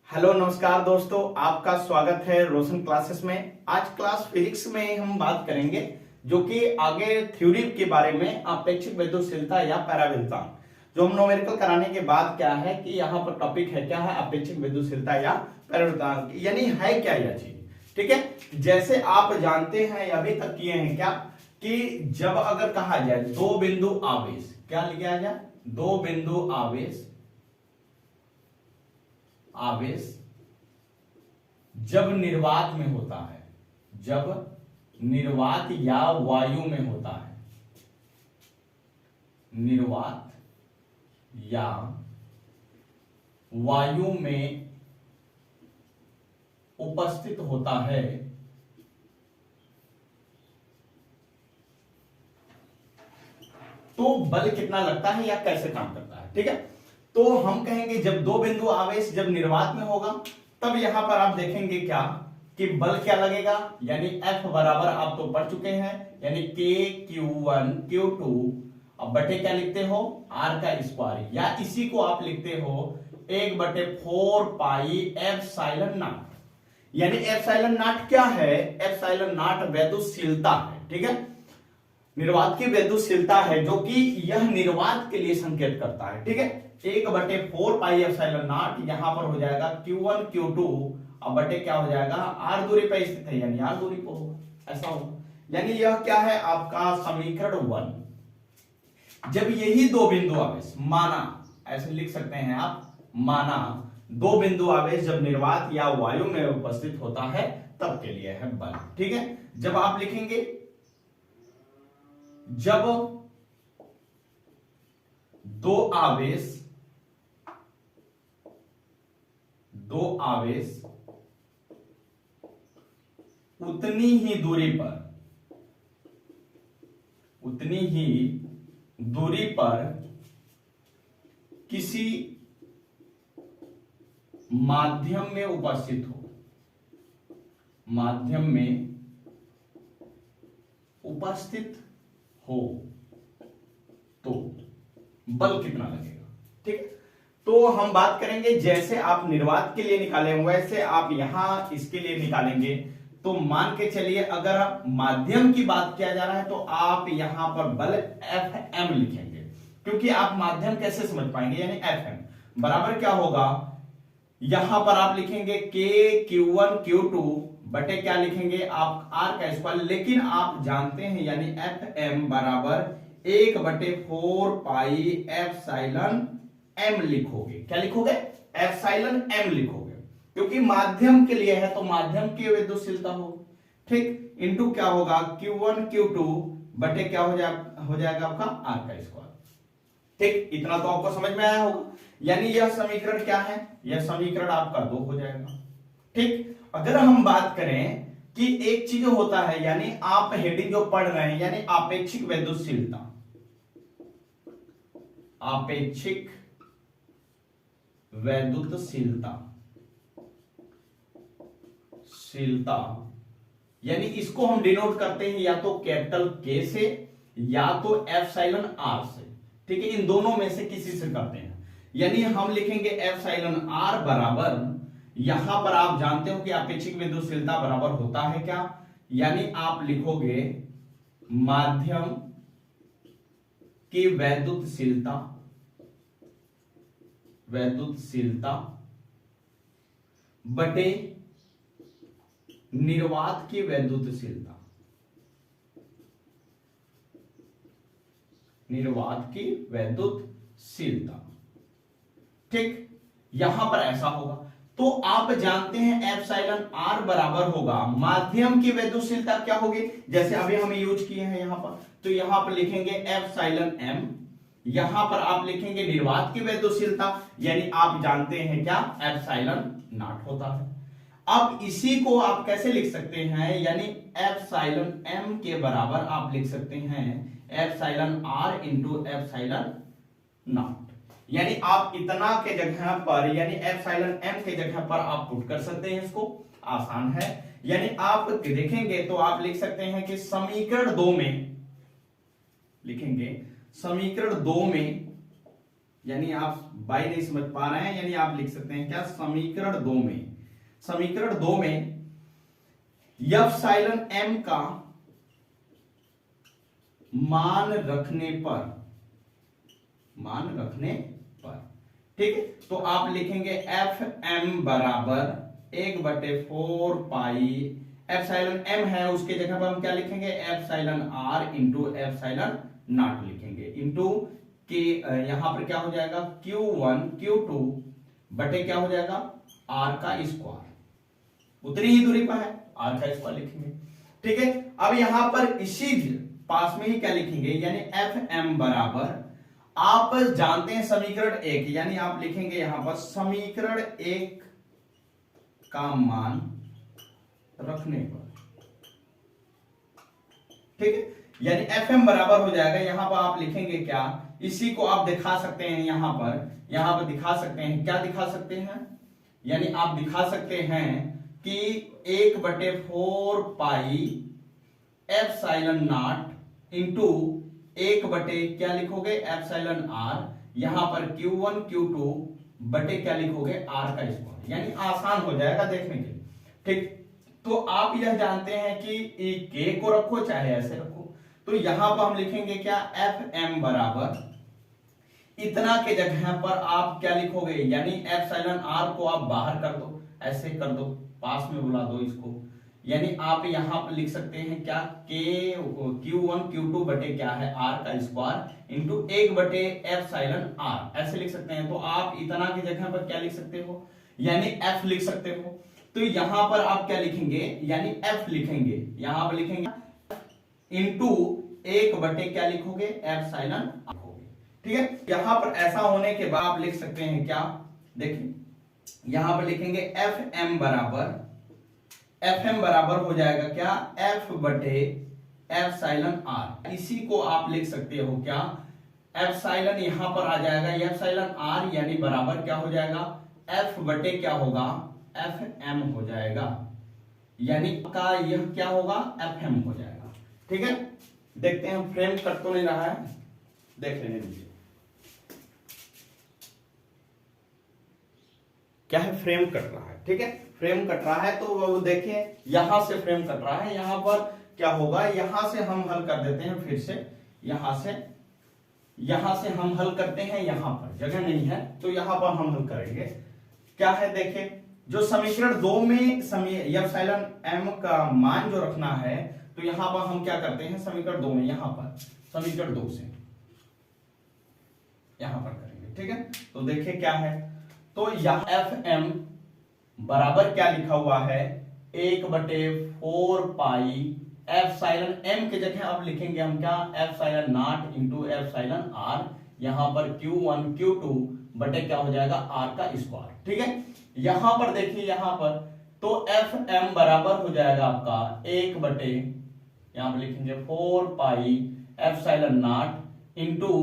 Hello नमस्कार दोस्तों, आपका स्वागत है रोशन क्लासेस में। आज क्लास फिजिक्स में हम बात करेंगे जो कि आगे थ्योरी के बारे में अपेक्षिक विद्युतशीलता या पैराविद्युतांक। जो हम न्यूमेरिकल कराने के बाद क्या है कि यहाँ पर टॉपिक है क्या है, अपेक्षिक विद्युतशीलता या पैराविद्युतांक, यानी है क्या यह चीज। ठीक है, जैसे आप जानते हैं अभी तक किए हैं क्या कि जब अगर कहा जाए दो बिंदु आवेश, क्या लिखा जाए, दो बिंदु आवेश जब निर्वात में होता है, जब निर्वात या वायु में होता है, निर्वात या वायु में उपस्थित होता है, तो बल कितना लगता है या कैसे काम करता है। ठीक है, तो हम कहेंगे जब दो बिंदु आवेश जब निर्वात में होगा तब यहां पर आप देखेंगे क्या कि बल क्या लगेगा, यानी F बराबर आप तो पढ़ चुके हैं, यानी K Q1 Q2 अब बटे क्या लिखते हो R का स्क्वायर, या इसी को आप लिखते हो 1/4 पाई एप्सिलॉन नॉट। यानी एप्सिलॉन नॉट क्या है, एप्सिलॉन नॉट विद्युतशीलता है। ठीक है, निर्वात की विद्युतशीलता है जो कि यह निर्वात के लिए संकेत करता है। ठीक है, 1/4 पाई एप्सिलॉन नॉट यहां पर हो जाएगा Q1 Q2 अब बटे क्या हो जाएगा R दूरी पर स्थित है, यानी R दूरी पर होगा, ऐसा होगा। यानी यह क्या है आपका समीकरण 1। जब यही दो बिंदु आवेश माना, ऐसे लिख सकते हैं आप, माना दो बिंदु आवेश जब निर्वात या वायु में उपस्थित होता है तब के लिए है बल। ठीक है, जब आप लिखेंगे जब दो आवेश उतनी ही दूरी पर किसी माध्यम में उपस्थित हो तो बल कितना लगेगा। ठीक, तो हम बात करेंगे जैसे आप निर्वात के लिए निकाले वैसे आप यहां इसके लिए निकालेंगे। तो मान के चलिए अगर आप माध्यम की बात किया जा रहा है तो आप यहां पर बल Fm लिखेंगे, क्योंकि आप माध्यम कैसे समझ पाएंगे, यानी Fm बराबर क्या होगा, यहां पर आप लिखेंगे K Q1 Q2 बटे क्या लिखेंगे आप R का स्क्वायर, लेकिन आप जानते हैं यानी Fm बराबर 1/4 पाई एप्सिलॉन m लिखोगे। क्या लिखोगे, एप्सिलॉन m लिखोगे, क्योंकि माध्यम के लिए है तो माध्यम की विद्युतशीलता होगी। ठीक, इनटू क्या होगा Q1 Q2 बटे क्या हो जाएगा आपका R का स्क्वायर। ठीक, इतना तो आपको समझ में आया होगा। यानी यह समीकरण क्या है, यह समीकरण आपका 2 हो जाएगा। ठीक, अगर हम बात करें कि एक चीज होता है, यानी आप हेडिंग जो पढ़ रहे हैं, यानी आपेक्षिक विद्युतशीलता, आपेक्षिक विद्युतशीलता, यानी इसको हम डिनोट करते हैं या तो कैपिटल K से या तो एप्सिलॉन R से। ठीक है, इन दोनों में से किसी से करते हैं। यानी हम लिखेंगे एप्सिलॉन R बराबर, यहां पर आप जानते हो कि आपेक्षिक विद्युतशीलता बराबर होता है क्या, यानी आप लिखोगे माध्यम की विद्युतशीलता बटे निर्वात की विद्युतशीलता, ठीक, यहां पर ऐसा होगा। तो आप जानते हैं एप्सिलॉन R बराबर होगा माध्यम की विद्युतशीलता क्या होगी, जैसे अभी हम यूज किए हैं यहां पर, तो यहां पर लिखेंगे एप्सिलॉन m, यहां पर आप लिखेंगे निर्वात की विद्युतशीलता, यानी आप जानते हैं क्या एप्सिलॉन नॉट होता है। अब इसी को आप कैसे लिख सकते हैं, यानी एप्सिलॉन m के बराबर आप लिख सकते हैं epsilon R into epsilon not, यानी आप इतना के जगह पर, यानी एप्सिलॉन m के जगह पर आप पुट कर सकते हैं, इसको आसान है। यानी आप देखेंगे तो आप लिख सकते हैं कि समीकरण 2 में लिखेंगे, समीकरण 2 में यानी आप बाई नहीं समझ पा रहे हैं, यानी आप लिख सकते हैं क्या, समीकरण 2 में, समीकरण 2 में एप्सिलॉन एम का मान रखने पर, ठीक है, तो आप लिखेंगे एफ एम बराबर 1/4 पाई, एप्सिलॉन एम है उसके जगह पर हम क्या लिखेंगे, epsilon r into epsilon naught लिखेंगे, इंटू के यहां पर क्या हो जाएगा, Q1 Q2 बटे क्या हो जाएगा, आर का स्क्वायर, उतनी ही दूरी पर है, आर का स्क्वायर लिखेंगे। ठीक है, अब यहां पर इसी पास में ही क्या लिखेंगे, यानी एफ एम बराबर, आप जानते हैं समीकरण 1, यानी आप लिखेंगे यहां पर समीकरण 1 का मान रखने पर, ठीक है, यानी एफ एम बराबर हो जाएगा, यहां पर आप लिखेंगे क्या, इसी को आप दिखा सकते हैं यहां पर दिखा सकते हैं, क्या दिखा सकते हैं, यानी आप दिखा सकते हैं कि 1/4 पाई एप्सिलॉन नॉट इंटू 1 क्या लिखोगे, एप्सिलॉन आर, यहां पर Q1 Q2 बटे क्या लिखोगे, आर का स्क्वायर, यानी आसान हो जाएगा देखने के लिए। ठीक, तो आप यह जानते हैं कि के को रखो चाहे ऐसे रखो, तो यहां पर हम लिखेंगे क्या, एफ एम बराबर, इतना के जगह पर आप क्या लिखोगे, यानी एप्सिलॉन आर को आप बाहर कर दो, ऐसे कर दो, पास में बुला दो इसको, यानी आप यहां पर लिख सकते हैं क्या, के Q1 Q2 बटे क्या है, आर का स्क्वायर इंटू 1/एप्सिलॉन आर, ऐसे लिख सकते हैं। तो आप इतना की जगह पर क्या लिख सकते हो, यानी एफ लिख सकते हो। तो यहां पर आप क्या लिखेंगे, यानी एफ लिखेंगे, यहां पर लिखेंगे इंटू 1 क्या लिखोगे, एप्सिलॉन लिखोगे। ठीक है, यहां पर ऐसा होने के बाद आप लिख सकते हैं क्या, देखिए यहां पर लिखेंगे एफ एम बराबर हो जाएगा क्या, एफ बटे एप्सिलॉन आर, इसी को आप लिख सकते हो क्या, एप्सिलॉन यहां पर आ जाएगा, एप्सिलॉन आर यानी बराबर क्या हो जाएगा, एफ बटे क्या होगा, एफ एम हो जाएगा, यानी का यह क्या होगा, एफ एम हो जाएगा। ठीक है, देखते हैं फ्रेम कट तो नहीं रहा है, देख लेने दीजिए क्या है, फ्रेम कट रहा है। ठीक है, फ्रेम कट रहा है, तो वो देखिए यहां से फ्रेम कट रहा है, यहां पर क्या होगा, यहां से हम हल कर देते हैं, फिर से यहां से हम हल करते हैं, यहां पर जगह नहीं है तो यहां पर हम हल करेंगे। क्या है, देखिए जो समीकरण 2 में एप्सिलॉन एम का मान जो रखना है, तो यहां पर हम क्या करते हैं, समीकरण 2 में यहां पर समीकरण 2 से यहां पर करेंगे। ठीक है, तो देखिए क्या है, तो यहां एफ एम बराबर क्या लिखा हुआ है, 1/4 पाई एप्सिलॉन एम के जगह अब लिखेंगे हम क्या, epsilon naught into epsilon r, यहां पर Q1 Q2 बटे क्या हो जाएगा, आर का स्क्वायर। ठीक है, यहां पर देखिए, यहां पर तो एफ एम बराबर हो जाएगा आपका 1 यहां पर लिखेंगे 4 पाई epsilon naught into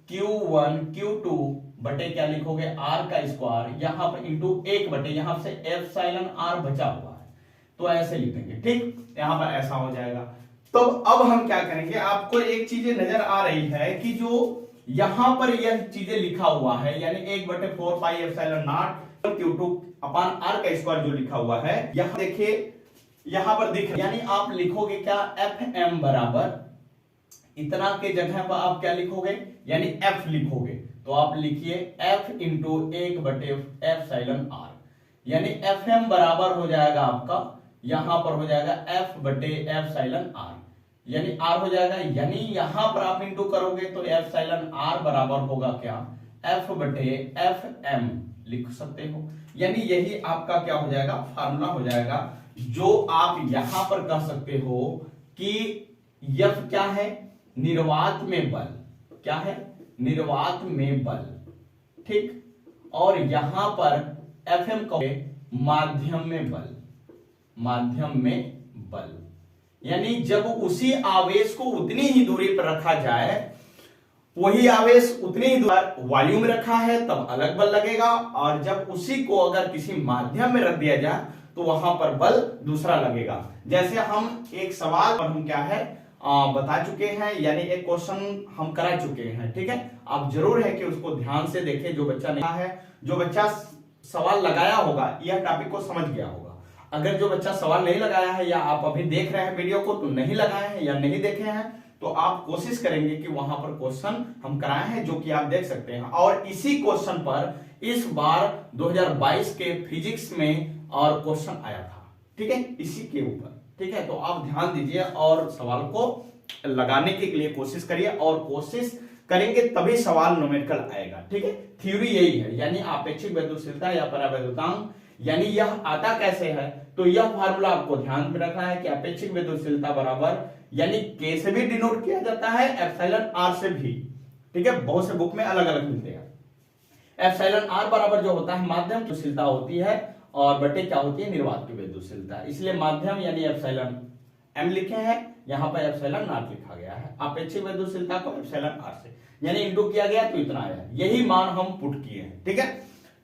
Q1 Q2 बटे क्या लिखोगे, आर का स्क्वायर, यहां पर इंटू 1 यहां से एप्सिलॉन आर बचा हुआ है, तो ऐसे लिखेंगे। ठीक, यहां पर ऐसा हो जाएगा। तो अब हम क्या करेंगे, आपको एक चीज नजर आ रही है कि जो यहां पर यह चीजें लिखा हुआ है, यानी 1/4 pi epsilon naught Q2 upon r का स्क्वायर जो लिखा हुआ है, यहां देखिए यहां पर दिख, यानी आप लिखोगे क्या, एफ एम बराबर, इतना के जगह पर आप क्या लिखोगे, यानी एफ लिखोगे, तो आप लिखिए एफ इंटू 1/एप्सिलॉन आर, यानी एफ एम बराबर हो जाएगा आपका, यहां पर हो जाएगा एफ बटे एप्सिलॉन आर, यानी आर हो जाएगा, यानी यहां पर आप इंटू करोगे तो एप्सिलॉन आर बराबर होगा क्या, एफ बटे एफ एम लिख सकते हो, यानी यही आपका क्या हो जाएगा, फार्मूला हो जाएगा, जो आप यहां पर कह सकते हो कि एफ क्या है, निर्वात में बल, क्या है, निर्वात में बल। ठीक, और यहां पर एफ एम का माध्यम में बल, माध्यम में बल, यानी जब उसी आवेश को उतनी ही दूरी पर रखा जाए, वही आवेश उतनी ही दूरी वायु में रखा है तब अलग बल लगेगा, और जब उसी को अगर किसी माध्यम में रख दिया जाए तो वहां पर बल दूसरा लगेगा। जैसे हम एक सवाल पर हम क्या है, बता चुके हैं, यानी एक क्वेश्चन हम करा चुके हैं। ठीक है, आप जरूर है कि उसको ध्यान से देखें। जो बच्चा नहीं है, जो बच्चा सवाल लगाया होगा यह टॉपिक को समझ गया होगा। अगर जो बच्चा सवाल नहीं लगाया है या आप अभी देख रहे हैं वीडियो को तो नहीं लगाए हैं या नहीं देखे हैं, तो आप कोशिश करेंगे कि वहां पर क्वेश्चन हम कराए हैं, जो कि आप देख सकते हैं। और इसी क्वेश्चन पर इस बार 2022 के फिजिक्स में और क्वेश्चन आया था। ठीक है, इसी के ऊपर। ठीक है, तो आप ध्यान दीजिए और सवाल को लगाने के लिए कोशिश करिए, और कोशिश करेंगे तभी सवाल न्यूमेरिकल आएगा। ठीक है, थ्योरी यही है, यानी आपेक्षिक वैद्युशीलता या परावैद्युतांक, यानी यह आता कैसे है, तो यह फार्मूला आपको ध्यान में रखना है कि अपेक्षिक वैद्युशीलता बराबर, यानी के से भी डिनोट किया जाता है, एप्सिलॉन आर से भी। ठीक है, बहुत से बुक में अलग अलग मिलते हैं। एप्सिलॉन आर बराबर जो होता है माध्यम वैद्युशीलता होती है, और बटे क्या होती है, निर्वात की वैद्युशीलता। इसलिए माध्यम यानी एप्सिलॉन एम लिखे हैं, यहाँ पर एप्सिलॉन नॉट लिखा गया है। अपेक्षिक वैद्युशीलता को एप्सिलॉन आर से यानी इंटू किया गया तो इतना आया, यही मान हम पुट किए हैं। ठीक है,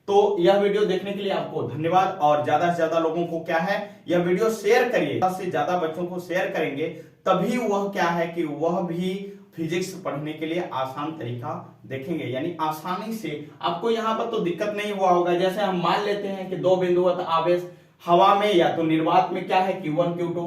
तो यह वीडियो देखने के लिए आपको धन्यवाद, और ज्यादा से ज्यादा लोगों को क्या है, यह वीडियो शेयर करिए। ज्यादा से ज्यादा बच्चों को शेयर करेंगे तभी वह क्या है कि वह भी फिजिक्स पढ़ने के लिए आसान तरीका देखेंगे, यानी आसानी से। आपको यहाँ पर तो दिक्कत नहीं हुआ होगा। जैसे हम मान लेते हैं कि दो बिंदुवत आवेश हवा में या तो निर्वात में क्या है, Q1 Q2।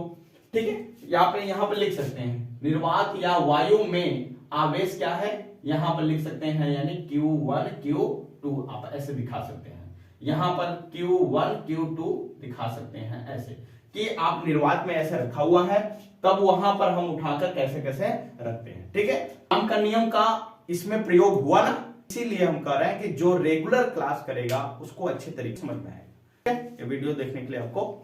ठीक है, यहाँ पर लिख सकते हैं निर्वात या वायु में आवेश क्या है, यहाँ पर लिख सकते हैं, यानी Q1 Q2 आप ऐसे दिखा सकते हैं। यहाँ पर Q1 Q2 दिखा सकते हैं ऐसे, कि आप निर्वात में ऐसे रखा हुआ है, तब वहां पर हम उठाकर कैसे कैसे रखते हैं। ठीक है, हम का नियम का इसमें प्रयोग हुआ ना, इसीलिए हम कह रहे हैं कि जो रेगुलर क्लास करेगा उसको अच्छे तरीके से समझ में आएगा। ठीक है, ये वीडियो देखने के लिए आपको